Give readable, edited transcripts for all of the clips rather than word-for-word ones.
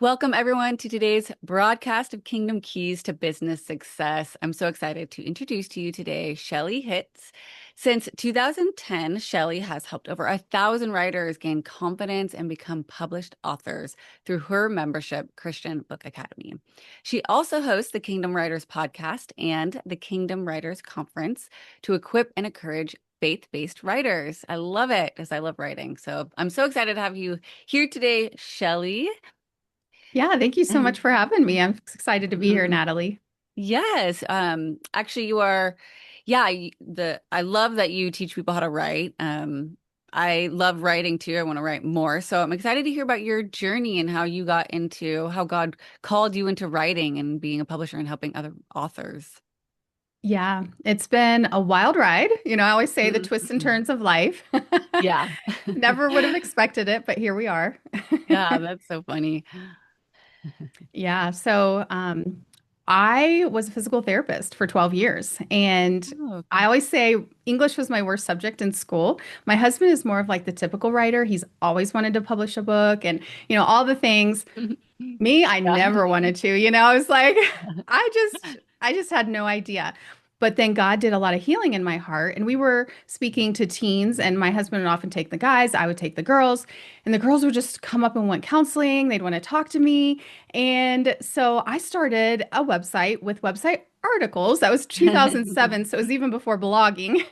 Welcome, everyone, to today's broadcast of Kingdom Keys to Business Success. I'm so excited to introduce to you today Shelly Hitz. Since 2010, Shelly has helped over 1,000 writers gain confidence and become published authors through her membership, Christian Book Academy. She also hosts the Kingdom Writers Podcast and the Kingdom Writers Conference to equip and encourage faith-based writers. I love it as I love writing. So I'm so excited to have you here today, Shelly. Yeah, thank you so much for having me. I'm excited to be here, Natalie. Yes. Actually you are, yeah, I love that you teach people how to write. I love writing too. I want to write more. So I'm excited to hear about your journey and how you got into how God called you into writing and being a publisher and helping other authors. Yeah, it's been a wild ride. I always say the twists and Mhm. turns of life. Yeah. Never would have expected it, but here we are. Yeah, that's so funny. Yeah, I was a physical therapist for 12 years, and Oh, I okay. always say English was my worst subject in school. My husband is more of like the typical writer. He's always wanted to publish a book and, all the things. Me, I Yeah. never wanted to, I was like, I just had no idea. But then God did a lot of healing in my heart. And we were speaking to teens, and my husband would often take the guys, I would take the girls, and the girls would just come up and want counseling. They'd want to talk to me. And so I started a website with website articles. That was 2007. So it was even before blogging.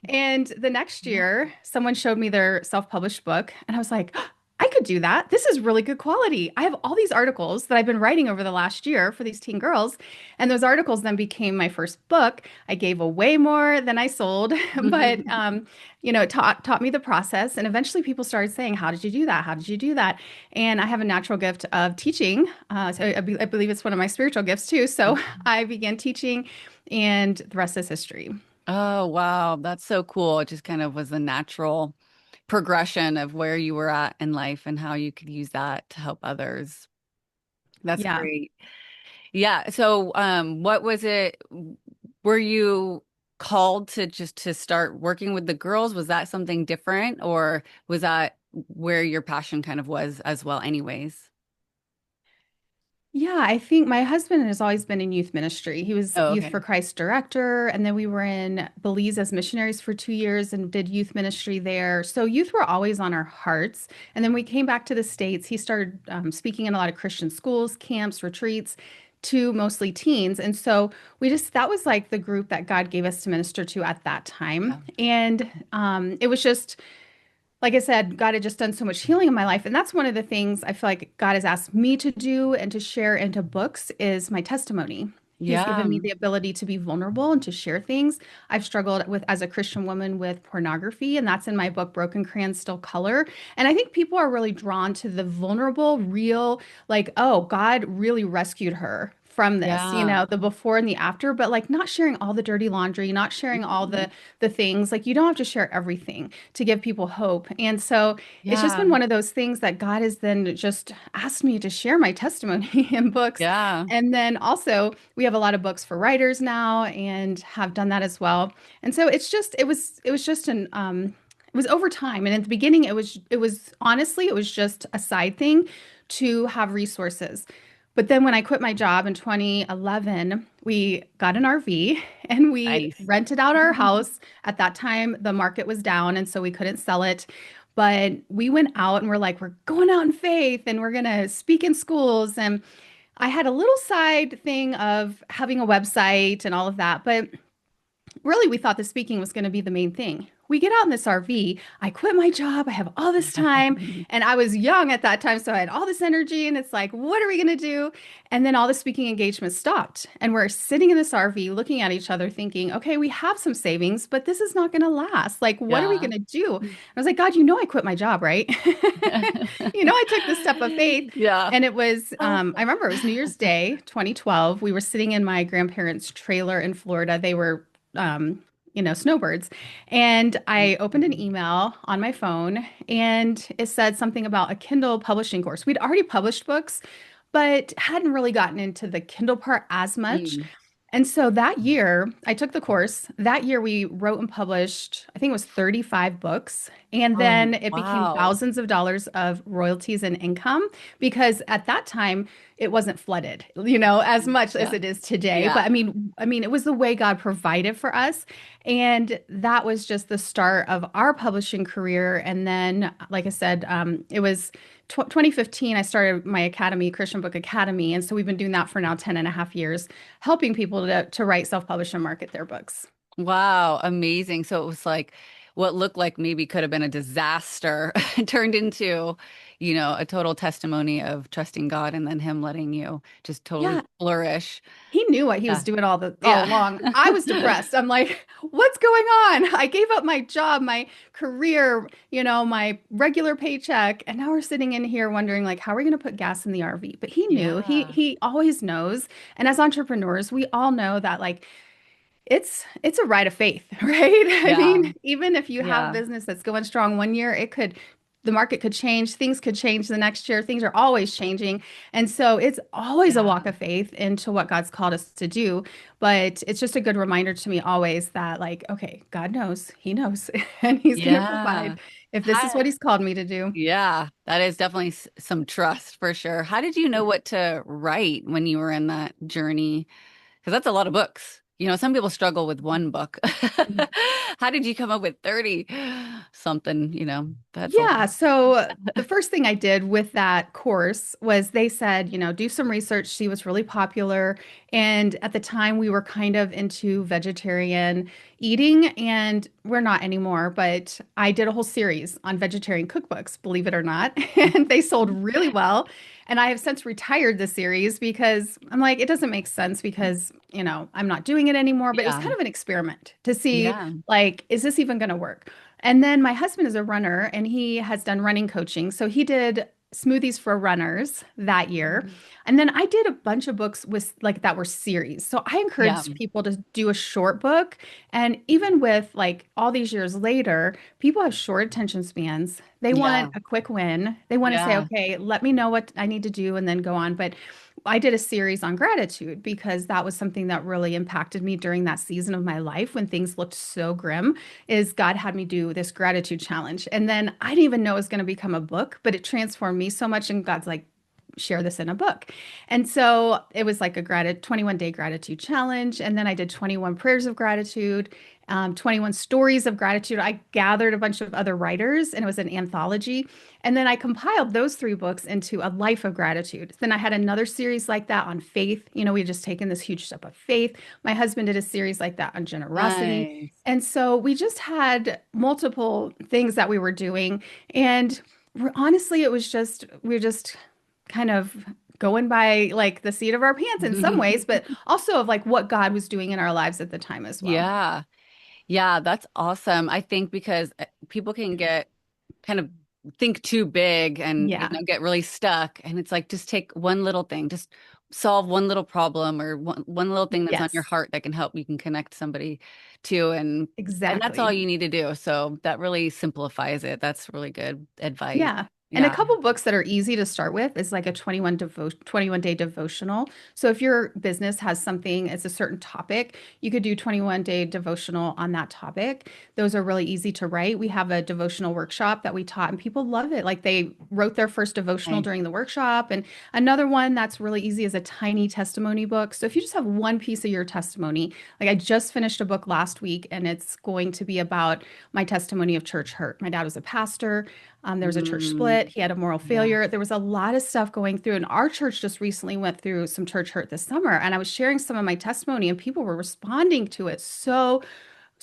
And the next year, someone showed me their self-published book, and I was like, I could do that. This is really good quality. I have all these articles that I've been writing over the last year for these teen girls, and those articles then became my first book. I gave away more than I sold, but it taught me the process, and eventually people started saying, "How did you do that? How did you do that?" And I have a natural gift of teaching, so I believe it's one of my spiritual gifts too. So I began teaching, and the rest is history. Oh, wow. That's so cool. It just kind of was a natural progression of where you were at in life and how you could use that to help others. That's Yeah. great. Yeah. So, what was it? Were you called to just to start working with the girls? Was that something different, or was that where your passion kind of was as well, anyways? Yeah, I think my husband has always been in youth ministry. He was Oh, Youth okay. for Christ director, and then we were in Belize as missionaries for 2 years and did youth ministry there. So youth were always on our hearts. And then we came back to the States. He started speaking in a lot of Christian schools, camps, retreats to mostly teens. And so that was like the group that God gave us to minister to at that Yeah. time. And it was just, like I said, God had just done so much healing in my life. And that's one of the things I feel like God has asked me to do and to share into books is my testimony. He's Yeah. given me the ability to be vulnerable and to share things. I've struggled with, as a Christian woman, with pornography, and that's in my book, Broken Crayons Still Color. And I think people are really drawn to the vulnerable, real, like, oh, God really rescued her from this, Yeah. the before and the after, but like not sharing all the dirty laundry, not sharing all Mhm. the things. Like you don't have to share everything to give people hope. And so it's just Yeah. been one of those things that God has then just asked me to share my testimony in books. Yeah. And then also, we have a lot of books for writers now and have done that as well. And so it was just it was over time. And at the beginning, it was honestly, it was just a side thing to have resources. But then when I quit my job in 2011, we got an RV and we Nice. rented out our house. At that time, the market was down, and so we couldn't sell it. But we went out and we're like, we're going out in faith and we're going to speak in schools. And I had a little side thing of having a website and all of that. But really, we thought the speaking was going to be the main thing. We get out in this RV. I quit my job. I have all this time. And I was young at that time. So I had all this energy. And it's like, what are we going to do? And then all the speaking engagements stopped. And we're sitting in this RV looking at each other, thinking, okay, we have some savings, but this is not going to last. Like, what are we Yeah. going to do? I was like, God, I quit my job, right? I took the step of faith. Yeah. And I remember it was New Year's Day, 2012. We were sitting in my grandparents' trailer in Florida. They were snowbirds. And I opened an email on my phone and it said something about a Kindle publishing course. We'd already published books, but hadn't really gotten into the Kindle part as much. Mm. And so that year, I took the course. That year, we wrote and published, I think it was 35 books. And then Oh, it became wow. thousands of dollars of royalties and income because at that time, it wasn't flooded, as much as Yeah. it is today. But Yeah. it was the way God provided for us. And that was just the start of our publishing career. And then, like I said, it was 2015, I started my academy, Christian Book Academy. And so we've been doing that for now 10 and a half years, helping people to write, self-publish, and market their books. Wow, amazing. So it was like what looked like maybe could have been a disaster turned into, a total testimony of trusting God and then him letting you just totally Yeah, flourish. he knew what he was Yeah. doing all Yeah. along. I was depressed. I'm like, what's going on? I gave up my job, my career, my regular paycheck, and now we're sitting in here wondering like, how are we going to put gas in the RV? But he knew. He Yeah. he always knows. And as entrepreneurs, we all know that like it's a rite of faith, right? I Yeah. mean, even if you have a Yeah. business that's going strong one year, the market could change, things could change the next year. Things are always changing. And so it's always a walk Yeah. of faith into what God's called us to do. But it's just a good reminder to me always that like, okay, God knows, he knows, and he's going to provide Yeah. if this is How, what he's called me to do. yeah, that is definitely some trust for sure. How did you know what to write when you were in that journey? Because that's a lot of books. Some people struggle with one book. How did you come up with 30 something, that's a lot. Yeah, so the first thing I did with that course was they said, do some research, see what's really popular. And at the time, we were kind of into vegetarian eating, and we're not anymore. But I did a whole series on vegetarian cookbooks, believe it or not, and they sold really well. And I have since retired the series because I'm like, it doesn't make sense because, I'm not doing it anymore. But it was Yeah. kind of an experiment to see, Yeah. like, is this even going to work? And then my husband is a runner and he has done running coaching. So he did smoothies for runners that year. Mhm. And then I did a bunch of books with like that were series. So I Yeah. encouraged people to do a short book. And even with like all these years later, people have short attention spans. They want Yeah. a quick win. They want to say, Yeah. okay, let me know what I need to do and then go on. But I did a series on gratitude because that was something that really impacted me during that season of my life when things looked so grim is God had me do this gratitude challenge. And then I didn't even know it was going to become a book, but it transformed me so much. And God's like, share this in a book. And so it was like a 21-day gratitude challenge. And then I did 21 prayers of gratitude, 21 stories of gratitude. I gathered a bunch of other writers and it was an anthology. And then I compiled those three books into a life of gratitude. Then I had another series like that on faith. We had just taken this huge step of faith. My husband did a series like that on generosity. Nice. And so we just had multiple things that we were doing. And honestly, we were just kind of going by like the seat of our pants in some ways, but also of like what God was doing in our lives at the time as well. Yeah. Yeah, that's awesome. I think because people can get kind of think too big and Yeah, get really stuck, and it's like just take one little thing, just solve one little problem or one little thing that's on your yes, heart that can help you can connect somebody to, and that's all exactly. you need to do. So that really simplifies it. That's really good advice. Yeah. And a Yeah. couple books that are easy to start with is like a 21-day devotional. So if your business has something, it's a certain topic, you could do 21-day devotional on that topic. Those are really easy to write. We have a devotional workshop that we taught and people love it. Like they wrote their first devotional Nice. during the workshop. And another one that's really easy is a tiny testimony book. So if you just have one piece of your testimony, like I just finished a book last week and it's going to be about my testimony of church hurt. My dad was a pastor. There was a church split. Mm, He had a moral yeah. failure. There was a lot of stuff going through. And our church just recently went through some church hurt this summer. And I was sharing some of my testimony, and people were responding to it so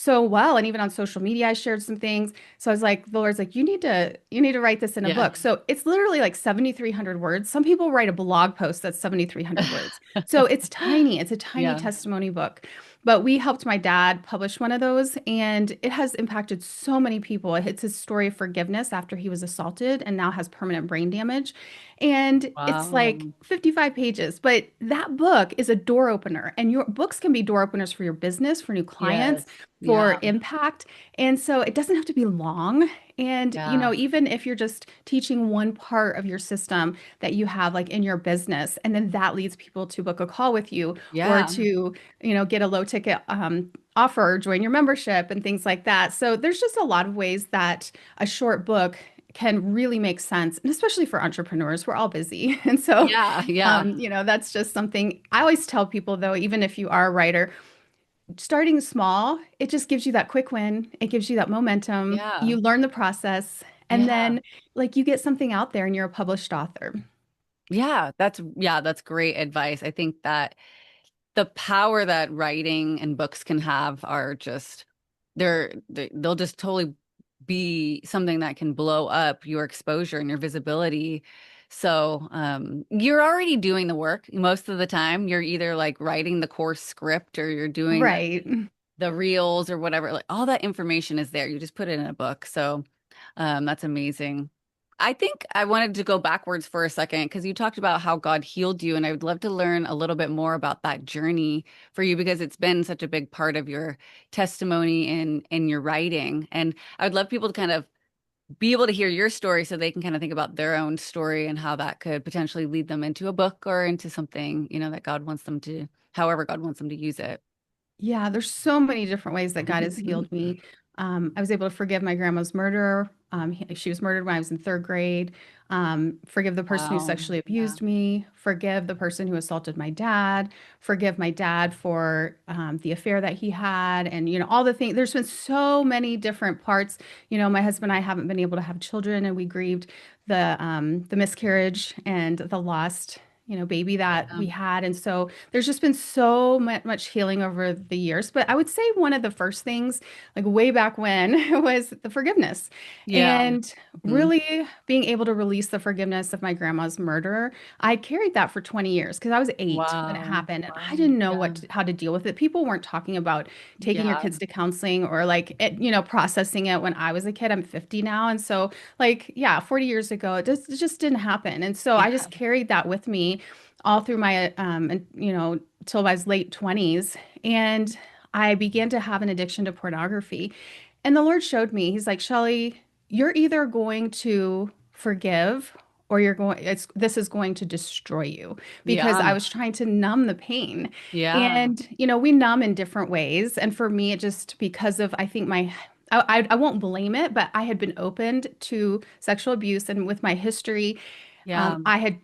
well. And even on social media, I shared some things. So I was like, the Lord's like, you need to write this in a Yeah. book. So it's literally like 7,300 words. Some people write a blog post that's 7,300 words. So it's tiny. It's a tiny Yeah. testimony book. But we helped my dad publish one of those, and it has impacted so many people. It's his story of forgiveness after he was assaulted and now has permanent brain damage. And it's like Wow. 55 pages, but that book is a door opener. And your books can be door openers for your business, for new Yes. clients, for Yeah. impact. And so it doesn't have to be long. And, Yeah. even if you're just teaching one part of your system that you have like in your business, and then that leads people to book a call with you or Yeah. to, get a low ticket offer, join your membership and things like that. So there's just a lot of ways that a short book can really make sense, and especially for entrepreneurs, we're all busy. And so, Yeah. Yeah. that's just something I always tell people though, even if you are a writer, starting small, it just gives you that quick win. It gives you that momentum. Yeah. You learn the process, and Yeah. then like you get something out there and you're a published author. Yeah, that's great advice. I think that the power that writing and books can have are just they'll just totally be something that can blow up your exposure and your visibility. So, you're already doing the work most of the time. You're either like writing the course script or you're doing Right. the reels or whatever. Like all that information is there. You just put it in a book. So, that's amazing. I think I wanted to go backwards for a second because you talked about how God healed you, and I would love to learn a little bit more about that journey for you because it's been such a big part of your testimony in your writing. And I would love people to kind of be able to hear your story so they can kind of think about their own story and how that could potentially lead them into a book or into something, that God wants them to, however God wants them to use it. Yeah, there's so many different ways that God has healed me. I was able to forgive my grandma's murderer. She was murdered when I was in third grade. Forgive the person who Wow. sexually Yeah. abused me. Forgive the person who assaulted my dad. Forgive my dad for the affair that he had, and all the things. There's been so many different parts. My husband and I haven't been able to have children, and we grieved the miscarriage and the lost baby that we had. And so there's just been so much healing over the years. But I would say one of the first things, like way back when, was the forgiveness Yeah. and Mhm. really being able to release the forgiveness of my grandma's murderer. I carried that for 20 years because I was 8 when it Wow. happened and I Wow. didn't know Yeah. how to deal with it. People weren't talking about taking your Yeah. kids to counseling or like processing it when I was a kid. I'm 50 now. And so like, yeah, 40 years ago, it just didn't happen. And so I Yeah. just carried that with me all through my till I was late 20s, and I began to have an addiction to pornography. And the Lord showed me, he's like, Shelly, you're either going to forgive or this is going to destroy you, because I Yeah. was trying to numb the pain. Yeah. And we numb in different ways, and for me it just, because of, I think, I won't blame it, but I had been opened to sexual abuse, and with my history, Yeah.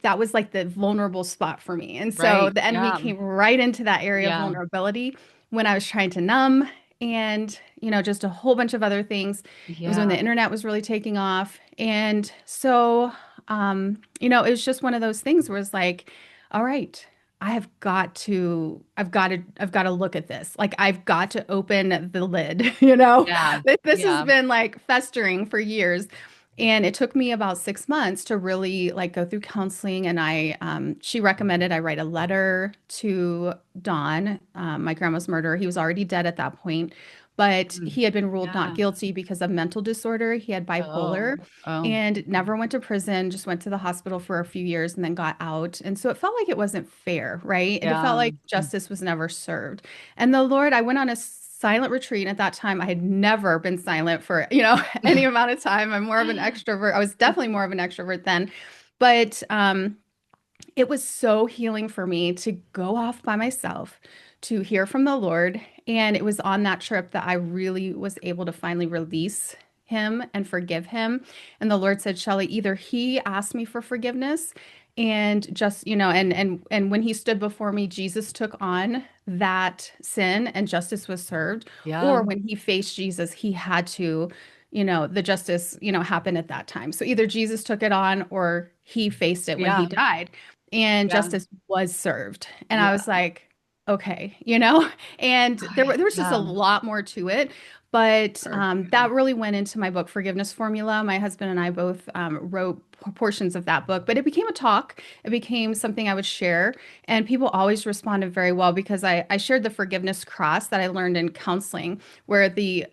that was like the vulnerable spot for me. And so Right. the enemy Yeah. came right into that area of Yeah. vulnerability when I was trying to numb, and, just a whole bunch of other things. It was when the Yeah. internet was really taking off. And so, it was just one of those things where it's like, all right, I've got to look at this. Like, I've got to open the lid, Yeah. This has Yeah. been like festering for years. And it took me about 6 months to really like go through counseling. And she recommended I write a letter to Don, my grandma's murderer. He was already dead at that point, but Mm. he had been ruled not Yeah. guilty because of mental disorder. He had bipolar Oh. Oh. and never went to prison, just went to the hospital for a few years and then got out. And so it felt like it wasn't fair, right? It felt Yeah. like justice was never served. And the Lord, I went on a silent retreat. And at that time, I had never been silent for, any amount of time. I'm more of an extrovert. I was definitely more of an extrovert then. But it was so healing for me to go off by myself, to hear from the Lord. And it was on that trip that I really was able to finally release him and forgive him. And the Lord said, Shelly, either he asked me for forgiveness and just, and when he stood before me, Jesus took on that sin and justice was served, Yeah. or when he faced Jesus, he had to, the justice, happen at that time. So either Jesus took it on or he faced it when he Yeah. died, and Yeah. justice was served. And I Yeah. was like, okay, and there was just a Yeah. lot more to it. But Sure. that really went into my book, Forgiveness Formula. My husband and I both wrote portions of that book, but it became a talk. It became something I would share. And people always responded very well because I shared the forgiveness cross that I learned in counseling, where the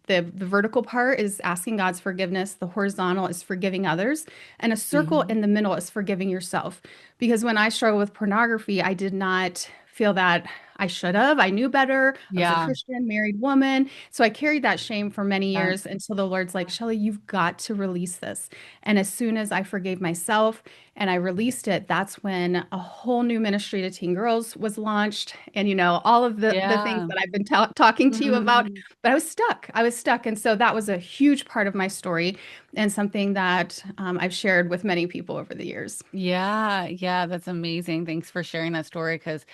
vertical part is asking God's forgiveness, the horizontal is forgiving others, and a circle Mhm. in the middle is forgiving yourself. Because when I struggled with pornography, I did not feel that I should have. I knew better. I was a Yeah. Christian, married woman. So I carried that shame for many Yeah. years until the Lord's like, Shelly, you've got to release this. And as soon as I forgave myself and I released it, that's when a whole new ministry to teen girls was launched. And, all of the things Yeah. that I've been talking to you about, but I was stuck. I was stuck. And so that was a huge part of my story and something that I've shared with many people over the years. Yeah, yeah, that's amazing. Thanks for sharing that story because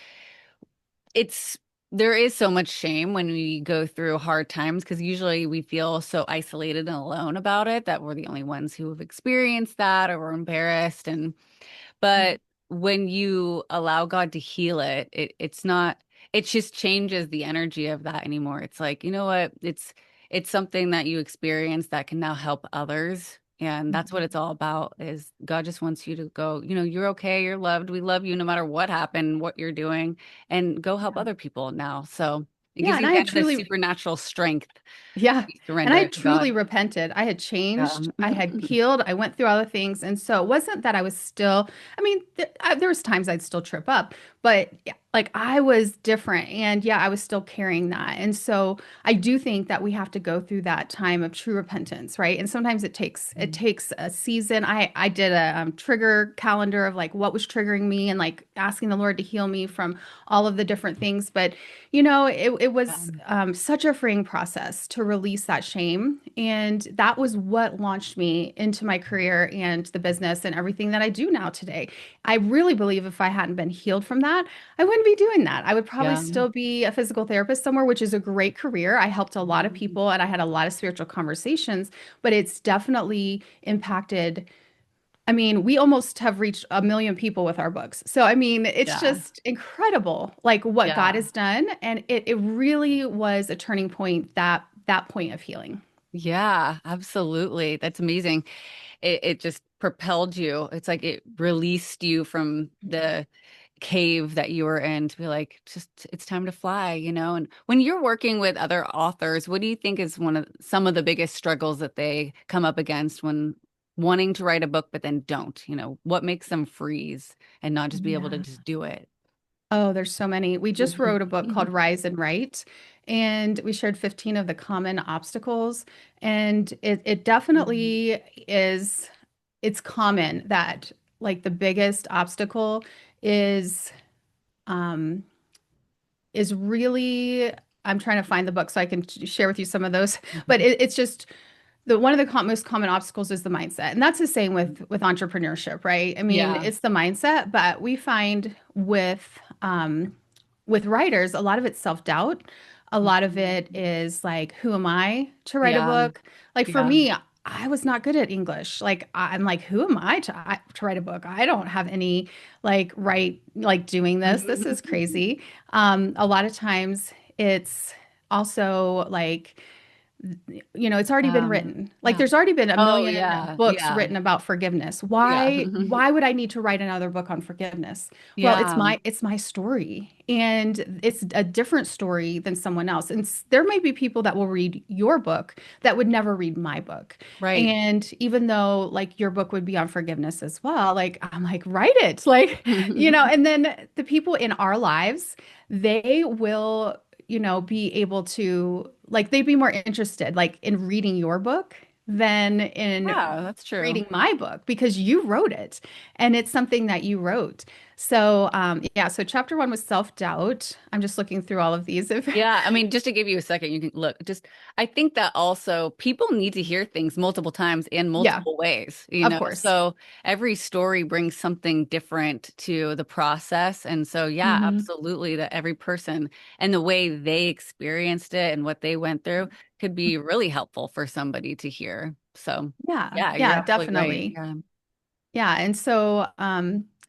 it's there is so much shame when we go through hard times because usually we feel so isolated and alone about it that we're the only ones who have experienced that or we're embarrassed. And but when you allow God to heal it, it's not, it just changes the energy of that anymore. It's like, you know what? It's something that you experience that can now help others. And that's what it's all about is God just wants you to go, you're okay, you're loved. We love you no matter what happened, what you're doing, and go help Yeah. other people now. So it Yeah, gives and you I had kind of this truly supernatural strength. Yeah. You And surrender I it to God. truly repented. I had Yeah. changed. I had healed. I went through all the things. And so it wasn't that I was still, I mean, there was times I'd still trip up, but yeah, like I was different. And yeah, I was still carrying that. And so I do think that we have to go through that time of true repentance, right? And sometimes it takes a season. I did a trigger calendar of like what was triggering me and like asking the Lord to heal me from all of the different things. But it was Yeah. such a freeing process to release that shame. And that was what launched me into my career and the business and everything that I do now today. I really believe if I hadn't been healed from that, I wouldn't be doing that. I would probably Yeah. still be a physical therapist somewhere, which is a great career. I helped a lot of people and I had a lot of spiritual conversations, but it's definitely impacted. I mean, we almost have reached 1 million people with our books. So, I mean, it's Yeah. just incredible, like what God Yeah. has done. And it really was a turning point, that point of healing. Yeah, absolutely. That's amazing. It just propelled you. It's like it released you from the cave that you were in to be like, just it's time to fly. And when you're working with other authors, what do you think is one of some of the biggest struggles that they come up against when wanting to write a book but then don't? What makes them freeze and not just be able to Yeah. just do it? Oh, there's so many. We just wrote a book called Rise and Write, and we shared 15 of the common obstacles. And it definitely is, it's common that like the biggest obstacle is um is really, I'm trying to find the book so I can share with you some of those, but it's just the one of the most common obstacles is the mindset. And that's the same with entrepreneurship, right? I mean, Yeah. it's the mindset, but we find with writers, a lot of it's self-doubt. A lot of it is like, who am I to write a Yeah. book? Like for Yeah. me, I was not good at English. Like I'm like, who am I to write a book? I don't have any like doing this. This is crazy. A lot of times it's also like it's already been Yeah. written. Like Yeah. there's already been a Oh, million yeah. books Yeah. written about forgiveness. Yeah. Why would I need to write another book on forgiveness? Well, it's Yeah. my story and it's a different story than someone else. And there may be people that will read your book that would never read my book. Right. And even though like your book would be on forgiveness as well, like I'm like write it. Like, and then the people in our lives, they will be able to like they'd be more interested like in reading your book than in Yeah, that's true. reading my book because you wrote it and it's something that you wrote. So yeah, so chapter one was self-doubt. I'm just looking through all of these. If Yeah, I mean, just to give you a second, you can look. Just, I think that also people need to hear things multiple times in yeah, multiple ways, of course. So every story brings something different to the process. And so, yeah, Hmm. absolutely, that every person and the way they experienced it and what they went through could be really helpful for somebody to hear. So, Yeah, yeah, you're yeah, absolutely right. definitely. Yeah. Yeah, and so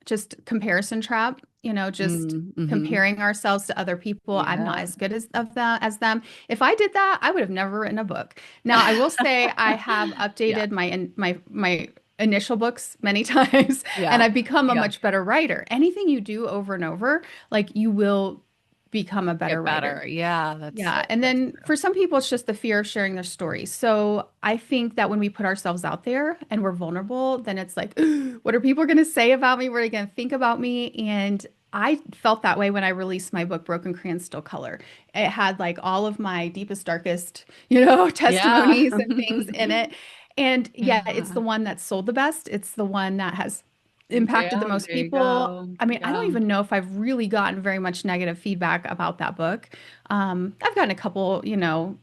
just comparison trap, just Mm-hmm. comparing ourselves to other people. I'm not Yeah. as good as them. If I did that, I would have never written a book. Now, I will say I have Yeah. updated my initial books many times and Yeah. I've become a Yeah. much better writer. Anything you do over and over, like you will become a better Get writer. better. Yeah, Yeah. And that's then for some people, it's just the fear of sharing their story. So I think that when we put ourselves out there and we're vulnerable, then it's like, what are people going to say about me? What are they going to think about me? And I felt that way when I released my book, Broken Crayons Still Color. It had like all of my deepest, darkest, Yeah. testimonies and things in it. And yeah, it's the Yeah. one that sold the best. It's the one that has impacted the Yeah, most there you people. go. I mean, I don't Yeah. even know if I've really gotten very much negative feedback about that book. I've gotten a couple,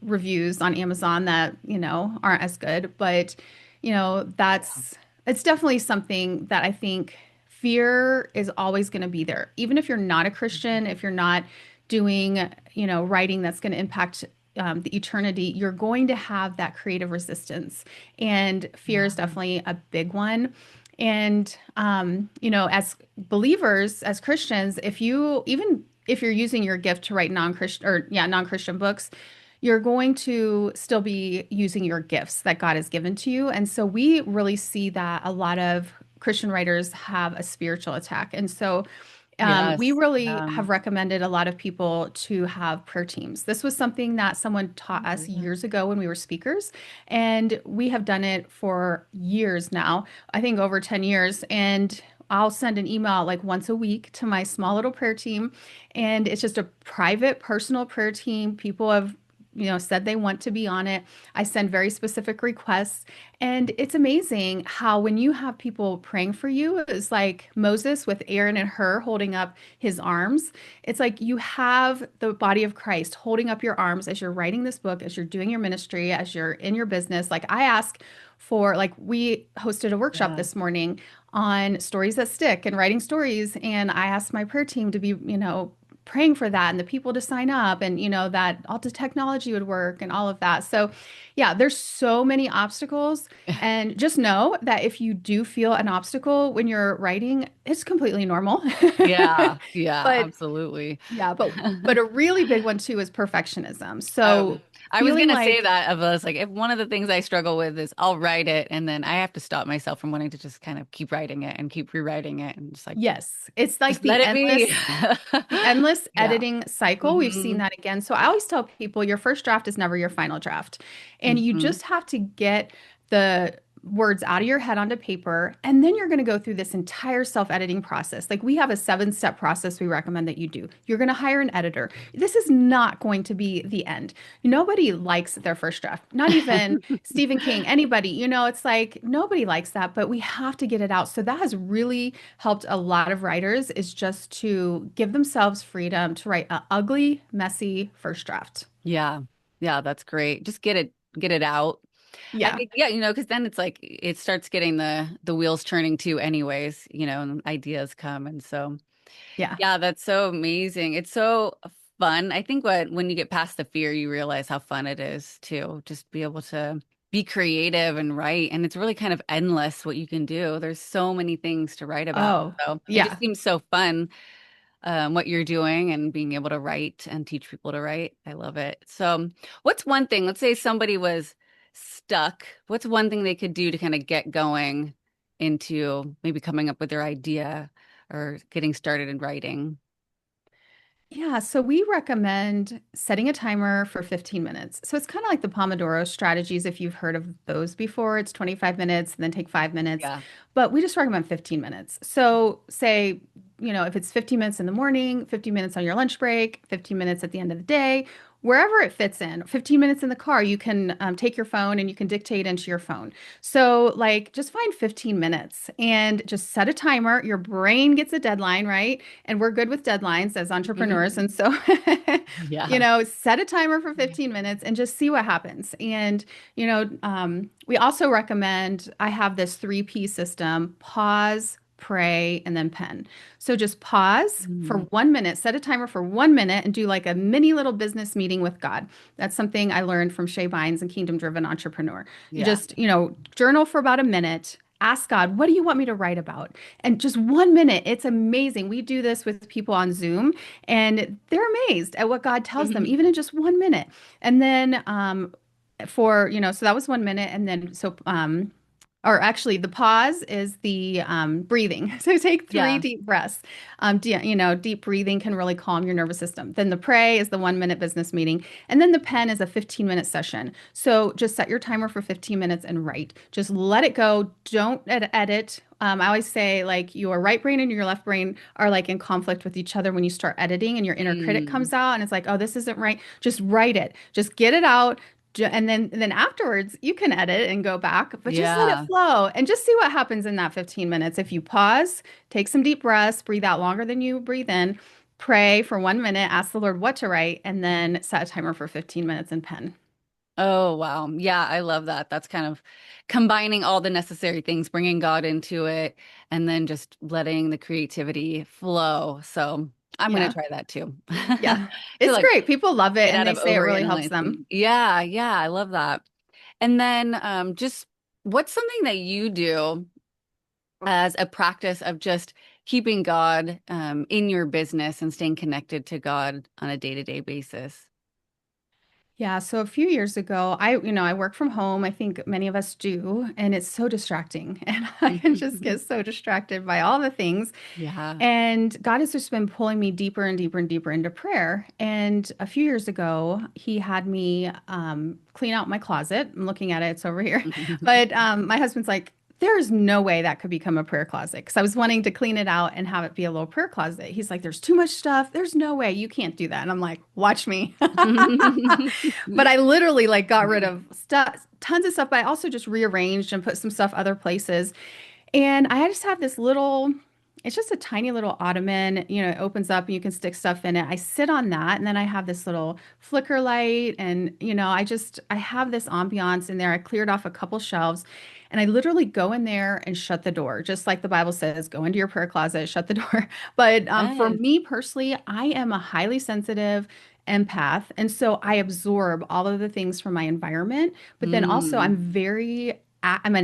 reviews on Amazon that, aren't as good, but, that's, it's definitely something that I think fear is always going to be there. Even if you're not a Christian, if you're not doing, writing that's going to impact the eternity, you're going to have that creative resistance. And fear is Yeah. definitely a big one. And, as believers, as Christians, even if you're using your gift to write non-Christian or yeah, non-Christian books, you're going to still be using your gifts that God has given to you. And so we really see that a lot of Christian writers have a spiritual attack. And so we Yes. really Yeah. have recommended a lot of people to have prayer teams. This was something that someone taught us Yeah. years ago when we were speakers, and we have done it for years now, I think over 10 years. And I'll send an email like once a week to my small little prayer team, and it's just a private, personal prayer team. People have said they want to be on it. I send very specific requests. And it's amazing how when you have people praying for you, it's like Moses with Aaron and Hur holding up his arms. It's like you have the body of Christ holding up your arms as you're writing this book, as you're doing your ministry, as you're in your business. Like I ask for, like, we hosted a workshop Yeah. this morning on stories that stick and writing stories. And I asked my prayer team to be, praying for that and the people to sign up and that all the technology would work and all of that. So yeah, there's so many obstacles, and just know that if you do feel an obstacle when you're writing, it's completely normal. Yeah. Yeah. But Absolutely. yeah, but a really big one too is perfectionism. Um, So I was feeling gonna say like that of us, like if one of the things I struggle with is I'll write it and then I have to stop myself from wanting to just kind of keep writing it and keep rewriting it and just like yes, it's like just let it be. the endless Yeah. editing cycle. We've seen Hmm. that again. So I always tell people your first draft is never your final draft. And you Hmm. just have to get the words out of your head onto paper. And then you're going to go through this entire self-editing process. Like we have a 7-step process we recommend that you do. You're going to hire an editor. This is not going to be the end. Nobody likes their first draft, not even Stephen King, anybody. It's like nobody likes that, but we have to get it out. So that has really helped a lot of writers, is just to give themselves freedom to write an ugly, messy first draft. Yeah. Yeah, that's great. Just get it out. I Yeah. think, yeah, because then it's like it starts getting the wheels turning too anyways, and ideas come. And so Yeah. yeah, that's so amazing. It's so fun. I think when you get past the fear, you realize how fun it is to just be able to be creative and write. And it's really kind of endless what you can do. There's so many things to write about. Oh, So it just yeah. seems so fun, what you're doing and being able to write and teach people to write. I love it. So what's one thing, let's say somebody was stuck. What's one thing they could do to kind of get going into maybe coming up with their idea or getting started in writing? Yeah, so we recommend setting a timer for 15 minutes. So it's kind of like the Pomodoro strategies, if you've heard of those before. It's 25 minutes and then take 5 minutes, Yeah. but we just recommend 15 minutes. So say, if it's 15 minutes in the morning, 15 minutes on your lunch break, 15 minutes at the end of the day, wherever it fits in, 15 minutes in the car, you can take your phone and you can dictate into your phone. So, like, just find 15 minutes and just set a timer. Your brain gets a deadline, right? And we're good with deadlines as entrepreneurs. Mhm. And so, Yeah. set a timer for 15 minutes and just see what happens. And, we also recommend, I have this 3P system: pause, pray, and then pen. So just pause for Mm. 1 minute, set a timer for 1 minute, and do like a mini little business meeting with God. That's something I learned from Shay Bynes and Kingdom Driven Entrepreneur. You Yeah. just, journal for about a minute. Ask God, what do you want me to write about? And just 1 minute, it's amazing. We do this with people on Zoom, and they're amazed at what God tells them, Mhm. even in just 1 minute. And then so that was 1 minute. And then, so Or actually, the pause is the breathing. So take three Yeah. deep breaths. Deep breathing can really calm your nervous system. Then the pray is the 1 minute business meeting. And then the pen is a 15-minute session. So just set your timer for 15 minutes and write. Just let it go. Don't edit. I always say like your right brain and your left brain are like in conflict with each other when you start editing and your inner critic Mm. comes out and it's like, oh, this isn't right. Just write it. Just get it out. And then afterwards you can edit and go back, but just let it Yeah. flow and just see what happens in that 15 minutes. If you pause, take some deep breaths, breathe out longer than you breathe in, pray for 1 minute, ask the Lord what to write, and then set a timer for 15 minutes and pen. Oh, wow. Yeah, I love that. That's kind of combining all the necessary things, bringing God into it, and then just letting the creativity flow. So I'm going to Yeah. try that too. Yeah. To It's like great. People love it get and out they of say it really helps them. overanalyzing. Yeah, yeah, I love that. And then just what's something that you do as a practice of just keeping God in your business and staying connected to God on a day-to-day basis? Yeah, so a few years ago, I work from home. I think many of us do, and it's so distracting. And I can just get so distracted by all the things. Yeah. And God has just been pulling me deeper and deeper and deeper into prayer. And a few years ago, He had me clean out my closet. I'm looking at it, it's over here. But my husband's like, there is no way that could become a prayer closet because I was wanting to clean it out and have it be a little prayer closet. He's like, there's too much stuff. There's no way you can't do that. And I'm like, watch me. But I literally like got rid of stuff, tons of stuff, but I also just rearranged and put some stuff other places. And I just have this little, it's just a tiny little ottoman, it opens up and you can stick stuff in it. I sit on that and then I have this little flicker light and, I have this ambiance in there. I cleared off a couple shelves and I literally go in there and shut the door, just like the Bible says, go into your prayer closet, shut the door. But for Yes. me personally, I am a highly sensitive empath. And so I absorb all of the things from my environment, but then also Mm. I'm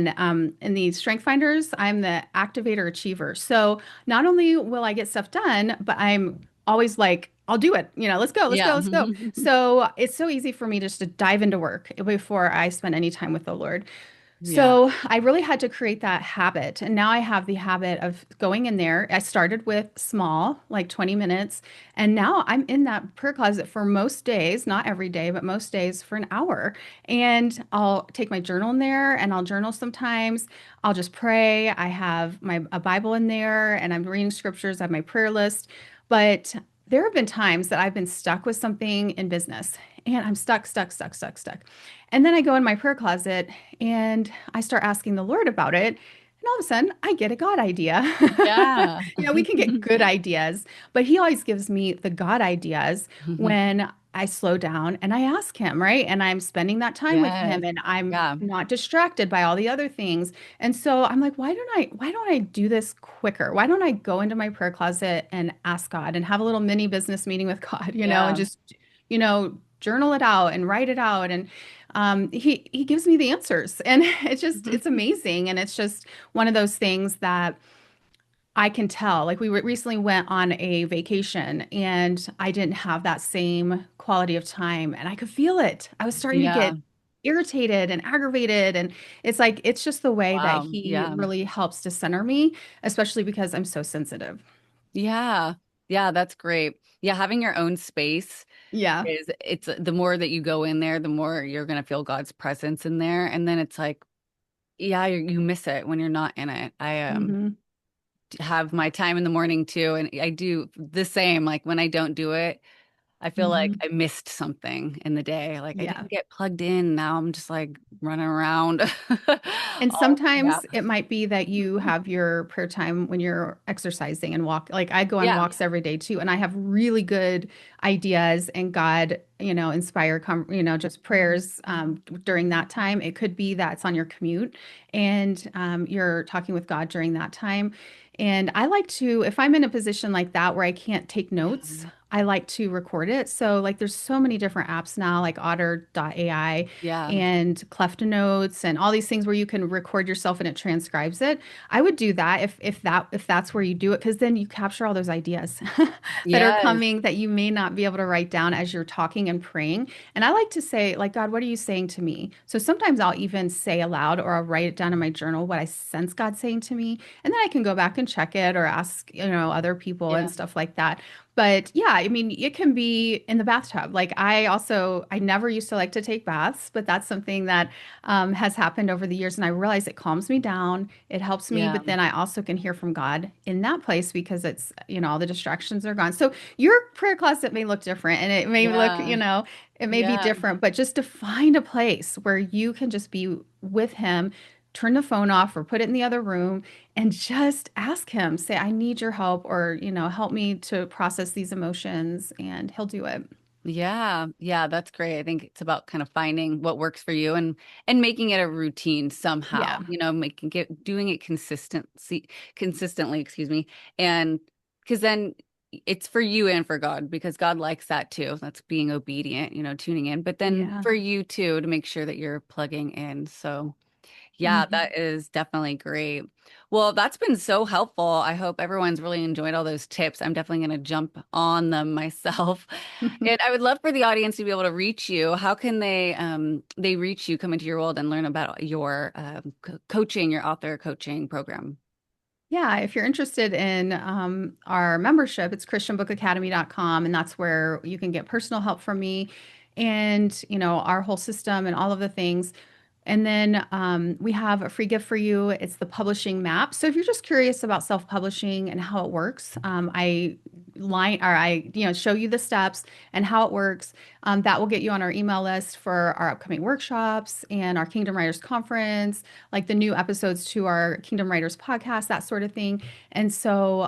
in the Strength Finders, I'm the activator achiever. So not only will I get stuff done, but I'm always like, I'll do it. Let's go, let's go, Yeah. let's go. So it's so easy for me just to dive into work before I spend any time with the Lord. Yeah. So I really had to create that habit. And now I have the habit of going in there. I started with small, like 20 minutes. And now I'm in that prayer closet for most days, not every day, but most days for an hour. And I'll take my journal in there and I'll journal sometimes. I'll just pray. I have a Bible in there and I'm reading scriptures. I have my prayer list. But there have been times that I've been stuck with something in business and I'm stuck, stuck, stuck, stuck, stuck. And then I go in my prayer closet and I start asking the Lord about it. And all of a sudden, I get a God idea. Yeah. We can get good ideas, but He always gives me the God ideas when I slow down and I ask Him, right? And I'm spending that time with Yes. Him and I'm Yeah. not distracted by all the other things. And so I'm like, why don't I do this quicker? Why don't I go into my prayer closet and ask God and have a little mini business meeting with God, and Yeah. just, journal it out and write it out. And he gives me the answers and it's amazing and it's just one of those things that I can tell. Like we recently went on a vacation and I didn't have that same quality of time and I could feel it. I was starting to Yeah. get irritated and aggravated and it's just the way that Wow. he Yeah. really helps to center me, especially because I'm so sensitive. Yeah. Yeah, that's great. Yeah, having your own space Yeah. is it's the more that you go in there, the more you're gonna feel God's presence in there. And then it's like, yeah, you miss it when you're not in it. I Hmm. have my time in the morning too, and I do the same. Like when I don't do it, I feel like Hmm. I missed something in the day. Like I Yeah. didn't get plugged in. Now I'm just like running around. And Yeah. sometimes it might be that you have your prayer time when you're exercising and walk. Like I go on Yeah. walks every day too, and I have really good ideas and God, inspire, just prayers during that time. It could be that it's on your commute and you're talking with God during that time. And I like to, if I'm in a position like that where I can't take notes, I like to record it. So like there's so many different apps now, like Otter.ai Yeah. and Cleft Notes and all these things where you can record yourself and it transcribes it. I would do that if that's where you do it, because then you capture all those ideas that are Yes. coming that you may not be able to write down as you're talking and praying. And I like to say, like, God, what are you saying to me? So sometimes I'll even say aloud or I'll write it down in my journal what I sense God saying to me. And then I can go back and check it or ask, other people and Yeah. stuff like that. But yeah, I mean, it can be in the bathtub. Like I never used to like to take baths, but that's something that has happened over the years. And I realize it calms me down. It helps me. Yeah. But then I also can hear from God in that place because it's, all the distractions are gone. So your prayer closet may look different and it may look, Yeah. it may be Yeah. different, but just to find a place where you can just be with Him, turn the phone off or put it in the other room and just ask Him, say, I need your help, or, help me to process these emotions, and He'll do it. Yeah, yeah, that's great. I think it's about kind of finding what works for you and making it a routine Yeah. somehow, making it doing it consistently, excuse me. And because then it's for you and for God, because God likes that too. That's being obedient, tuning in, but then Yeah. for you too to make sure that you're plugging in. So yeah, Mhm. that is definitely great. Well, that's been so helpful. I hope everyone's really enjoyed all those tips. I'm definitely going to jump on them myself. And I would love for the audience to be able to reach you. How can they reach you, come into your world and learn about your coaching, your author coaching program? Yeah, if you're interested in our membership, it's christianbookacademy.com, and that's where you can get personal help from me and, our whole system and all of the things. And then we have a free gift for you. It's the publishing map. So if you're just curious about self-publishing and how it works, I show you the steps and how it works. That will get you on our email list for our upcoming workshops and our Kingdom Writers Conference, like the new episodes to our Kingdom Writers podcast, that sort of thing. And so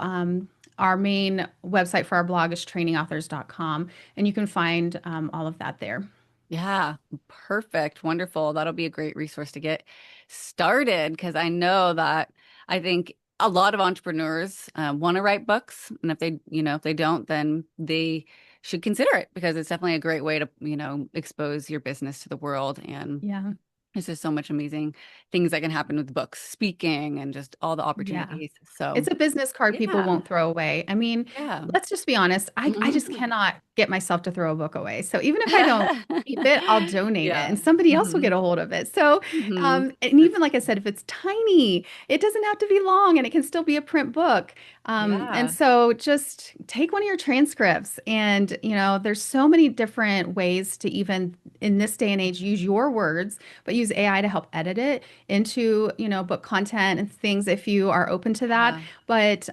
our main website for our blog is trainingauthors.com, and you can find all of that there. Yeah, perfect. Wonderful. That'll be a great resource to get started because I know that I think a lot of entrepreneurs want to write books. And if they don't, then they should consider it because it's definitely a great way to, expose your business to the world. And Yeah. there's just so much amazing things that can happen with books, speaking, and just all the Yeah. opportunities. So, It's a business card people yeah, won't throw away. I mean, yeah. let's just be honest. I just cannot get myself to throw a book away. So even if I don't keep it, I'll donate it Yeah. and somebody else will Hmm. get a hold of it. So, Hmm. and That's even like I said, if it's tiny, it doesn't have to be long and it can still be a print book. And yeah. so just take one of your transcripts and, there's so many different ways to even in this day and age use your words, but use AI to help edit it into, book content and things if you are open to that. Yeah. But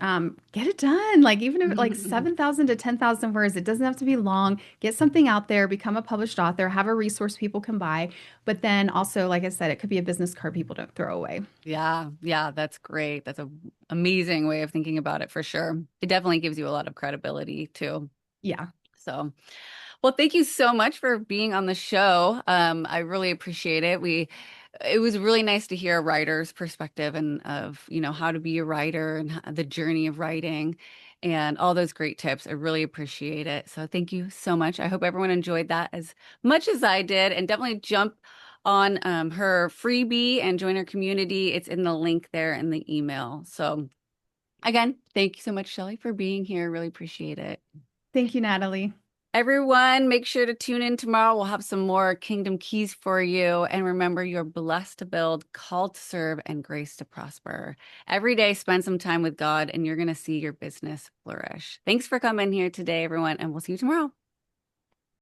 get it done. Like even if like 7,000 to 10,000 words, it doesn't have to be long. Get something out there, become a published author, have a resource people can buy. But then also, like I said, it could be a business card people don't throw away. Yeah, yeah, that's great. That's a amazing way of thinking about it for sure. It definitely gives you a lot of credibility too. Yeah. So, well, thank you so much for being on the show. I really appreciate it. It was really nice to hear a writer's perspective and of, how to be a writer and the journey of writing and all those great tips. I really appreciate it. So thank you so much. I hope everyone enjoyed that as much as I did, and definitely jump on her freebie and join her community. It's in the link there in the email. So again, thank you so much, Shelly, for being here. Really appreciate it. Thank you, Natalie. Everyone, make sure to tune in tomorrow. We'll have some more Kingdom Keys for you. And remember, you're blessed to build, called to serve, and grace to prosper. Every day, spend some time with God, and you're going to see your business flourish. Thanks for coming here today, everyone, and we'll see you tomorrow.